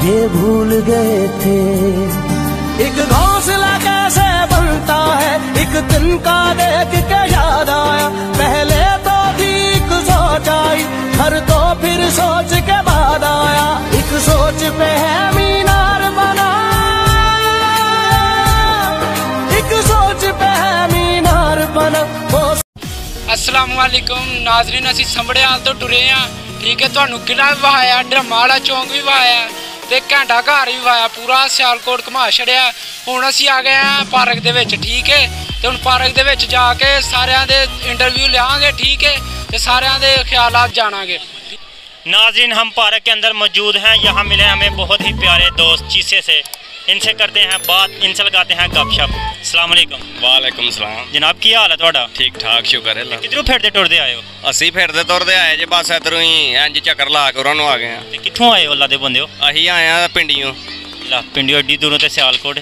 ये भूल गए थे एक घोंसला कैसे बनता है, एक तिनका देख के याद आया, पहले तो ठीक सोच आई, हर तो फिर सोच के बाद आया, एक सोच पे है मीनार बना, एक सोच पे है मीनार बना। अस्सलाम वालेकुम नाज़रीन, असीं संभड़ियाल तो टुरे हाँ, ठीक है। तुहानू किला भी वहाया, ड्रमाला चौंक भी वहाया ते घंटा घर भी वहाया, पूरा सियालकोट घुमा छड़िया। हुण असीं आ गए हैं पार्क दे विच, ठीक है। ते हुण पार्क दे विच जाके सारियां दे इंटरव्यू लियांगे, ठीक है, ते सारियां दे ख्यालात जानांगे। नाज़रीन, हम पार्क के अंदर मौजूद हैं। यहाँ मिले हमें बहुत ही प्यारे दोस्त चीसे से, इनसे करते हैं बात, इनसे लगाते हैं गपशप। अस्सलाम वालेकुम। वालेकुम सलाम जनाब, की हाल है तुहाडा? ठीक ठाक, शुक्र है। किधरों फिरदे टुरदे आए हो? असी फिरदे तुरदे आए जे, बस इधरों ही इंज चक्कर ला के उन्होंने आ गए हैं। कित्थों आए हो अल्लाह दे बंदे हो? अही आए हैं पिंडियों। ला पिंडियों एड्डी दूरों ते सियालकोट?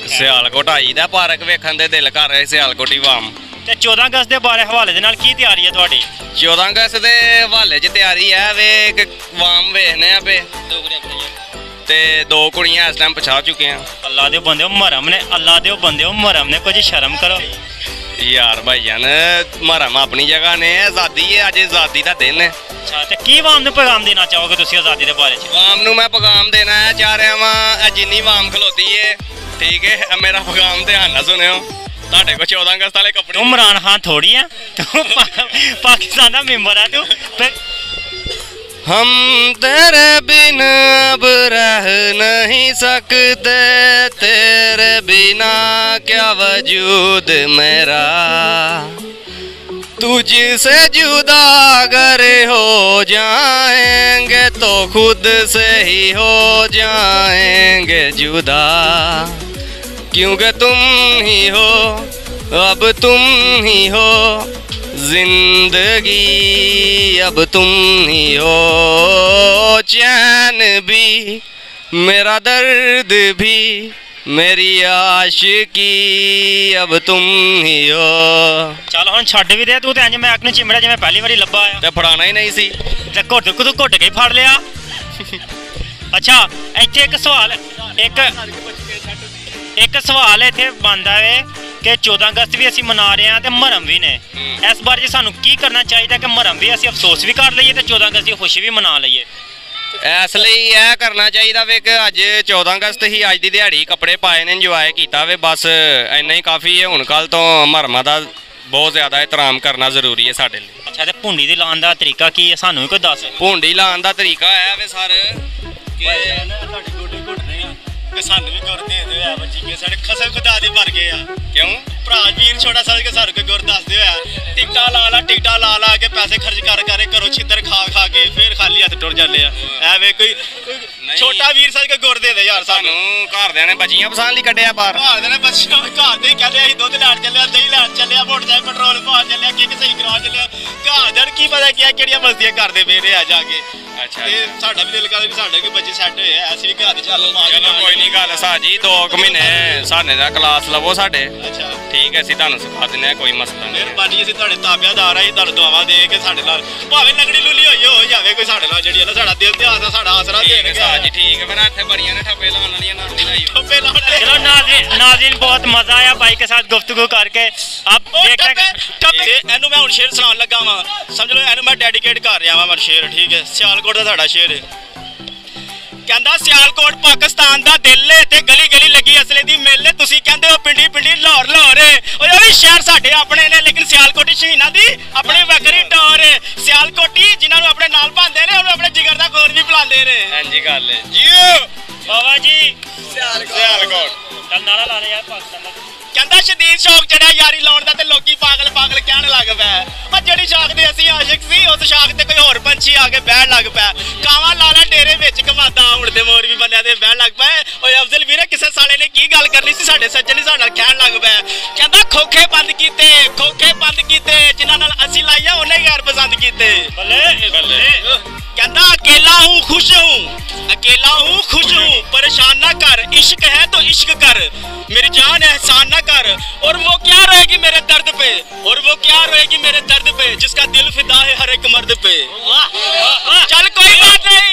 सियालकोट आई दा पार्क वेखन दे दिल कर रहे, सियालकोट ही वाम। ते 14 अगस्त दे बारे हवाले दे नाल की तैयारी है तुहाडी? 14 अगस्त दे हवाले च तैयारी है वे एक वाम वेखने आ पे ते दो कुड़ियां इस टाइम पछा चुके हैं। अल्लाह दे बंदे हो मरम ने, अल्लाह दे बंदे हो मरम ने, कुछ शर्म करो यार भाईजान। मरम अपनी जगह ने, आज़ादी है, अज आज़ादी का दिन है। अच्छा, ते की वाम नूं पैगाम देना चाहोगे तुसीं आज़ादी दे बारे च? वाम नूं मैं पैगाम देना है चाह रहा वां, जिन्नी वाम खलोती है, ठीक है, मेरा पैगाम ध्यान ना सुनियो। ਤੁਹਾਡੇ ਕੋ 14 अगस्त वाले कपड़े। तू इमरान खान थोड़ी है, तू पाकिस्तान का मेंबर है तू। हम तेरे बिन अब रह नहीं सकते, तेरे बिना क्या वजूद मेरा, तुझसे जुदा अगर हो जाएंगे तो खुद से ही हो जाएंगे जुदा, क्योंकि तुम ही हो, अब तुम ही हो जिंदगी, अब तुम ही हो चैन भी, मेरा दर्द भी, मेरी आशिकी, अब तुम ही हो। चल हुण छड्ड भी दे तू ते इंज मैक नूं चिमड़ा जिवें पहली वारी लब्भा आया। ते फड़ाना ही नहीं सी ते घुट के फड़ लिया। अच्छा, इत्थे एक सवाल, एक सवाल इत्थे बनदा है कि 14 अगस्त भी असीं मना रहे हैं ते मरहम भी ने, इस बारे सानू की करना चाहिए कि मरहम भी असीं अफसोस भी कर लईए ते 14 अगस्त की खुशी भी मना लईए? इसलिए यह करना चाहिए वे कि अज 14 अगस्त ही, अज की दिहाड़ी कपड़े पाए ने, इंजॉय किया वे, बस इन्ना ही काफ़ी है। हुण कल तो मरहमां दा बहुत ज़्यादा एहतराम करना जरूरी है साडे लिए। अच्छा, ते भुंडी दी लाने दा तरीका की है, सानू भी कोई दस? भुंडी लाने दा तरीका है वे सर सानू भी गुर दे दो है बच्ची के, साडे खसम खुदा दे मर गए आ। क्यों भरा वीर छोटा समझ के सानू कोई गुर दस दो है। टिकटा ला ला के पैसे खर्च कर घरों छितर खा के फिर खाली हथ टुर जाने ऐवे कोई छोटा वीर समझ के गुर दे दे यार। सानू घरदियां ने बच्चियां फसान लई कड्डिया बाहर, घरदियां ने बच्चियां घर दे कहंदे असीं दुध लैण चले, दही लैण चले, मोटरसाइकल पेट्रोल पा चले, किक सही करा चले। घरदियां की पता किहड़ियां मस्तियां करदे पे रहे आ जाके। अच्छा, साडा भी दिल करदा कि साडे कोई बच्चे सैट होए, असीं भी घर चलो मां चलो कोई नहीं गल साजी 2 महीने साने दा क्लास लवो साडे। अच्छा ठीक है, असीं तुहानू सिखा दिंदे आ, कोई मसला नहीं। मेहरबानी, असीं तुहाडे ताबेदार आ, तुहानू दुआवां दे के साडे नाल भावें लगड़ी लुली होई हो जावे कोई साडे नाल, जेहड़ी है ना साडा दिल ते आसा, साडा आसरा देण के साजी। ठीक है, फिर इत्थे बड़ियां ने ठप्पे लाउण वालियां नाल लाई ठप्पे लाउण। चलो नाज़रीन, बहुत मजा आया भाई के साथ गुफ्तगू करके। अब देखते हैं एनू मैं हुण शेर सुनाउण लगा वां, समझ लो एनू मैं डेडिकेट कर रहा वां शेर, ठीक है। सियालकोट दा साडा शेर है, कहंदा सियालकोट पाकिस्तान दा दिल है ते गली गली लगी असले दी मेले, तुसी कहंदे हो पिंडी पिंडी लाहौर लाहौर ओ ये भी शहर साडे अपने ने, लेकिन सियालकोटी शहीदां दी अपनी वक्री टोर है। सियालकोटी जिन्हां नूं अपने नाल भांदे ने, उन्हां अपने जिगर दा खून भी पिलांदे ने। हां जी, गल है जी बाबा जी। सियालकोट चल नारा ला रहे यार पाकिस्तान दा। कहंदा शदीद शौक चढ़िया यारी लाउण दा ते लोकी पागल पागल कहण लग पै, ओ जिहड़ी शाख दे असीं आशिक सी उस शाख ते कोई होर पंछी आके बहण लग पै। कावां लाला डेरे विच घमादा उड़दे मोर भी बन्निया ते बहण लग पै। ओए अफजल वीरे किसे साले ने की गल करनी सी, साडे सज्जन ही साडे नाल कहण लग पै। कहंदा खोखे बंद कीते जिन्हां नाल असीं लाइया उन्हें गैर पसंद कीते। बल्ले बल्ले। कहंदा अकेला हूँ खुश हूँ परेशान ना कर, इश्क है तो इश्क कर, मेरी जान एहसान ना कर, और वो क्या रोएगी मेरे दर्द पे, जिसका दिल फिदा है हर एक मर्द पे। चल कोई बात नहीं,